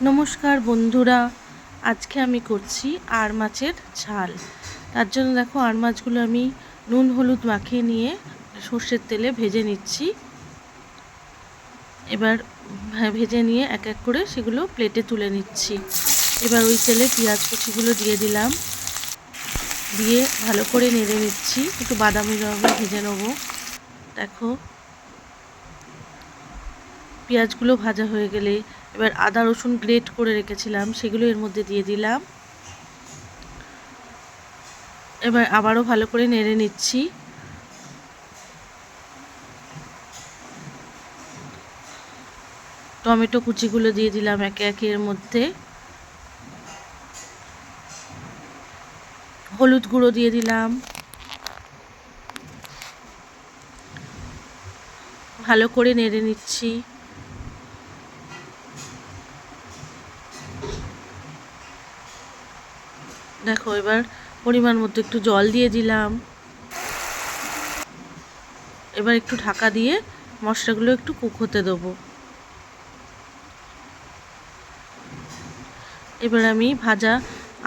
নমস্কার বন্ধুরা, আজকে আমি করছি আড় মাছের ঝাল। তার জন্য দেখো আড় মাছগুলো আমি নুন হলুদ মাখিয়ে নিয়ে সর্ষের তেলে ভেজে নিচ্ছি। এবার ভেজে নিয়ে এক এক করে সেগুলো প্লেটে তুলে নিচ্ছি। এবার ওই তেলে পেঁয়াজ কুচিগুলো দিয়ে দিলাম, দিয়ে ভালো করে নেড়ে নিচ্ছি, একটু বাদামি রঙে ভেজে নেবো। দেখো পেঁয়াজগুলো ভাজা হয়ে গেলে এবার আদা রসুন গ্রেট করে রেখেছিলাম সেগুলো এর মধ্যে দিয়ে দিলাম। এবার আবারও ভালো করে নেড়ে নিচ্ছি। টমেটো কুচিগুলো দিয়ে দিলাম একে একে এর মধ্যে। হলুদ গুঁড়ো দিয়ে দিলাম। ভালো করে নেড়ে নিচ্ছি। দেখো এবার পরিমাণ মতো একটু জল দিয়ে দিলাম। এবার একটু ঢাকা দিয়ে মশলাগুলো একটু কুক হতে দেবো। এবার আমি ভাজা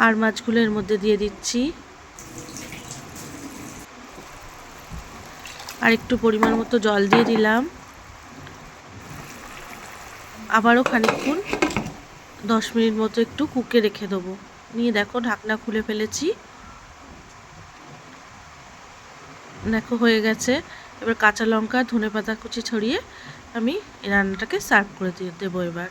আড় মাছগুলো এর মধ্যে দিয়ে দিচ্ছি। আর একটু পরিমাণ মতো জল দিয়ে দিলাম। আবারও খানিকক্ষণ 10 মিনিট মতো একটু কুকে রেখে দেবো। নিয়ে দেখো ঢাকনা খুলে ফেলেছি। দেখো হয়ে গেছে। এবার কাঁচা লঙ্কা ধনেপাতা কুচি ছড়িয়ে আমি এই রান্নাটাকে সার্ভ করে দেবো এবার।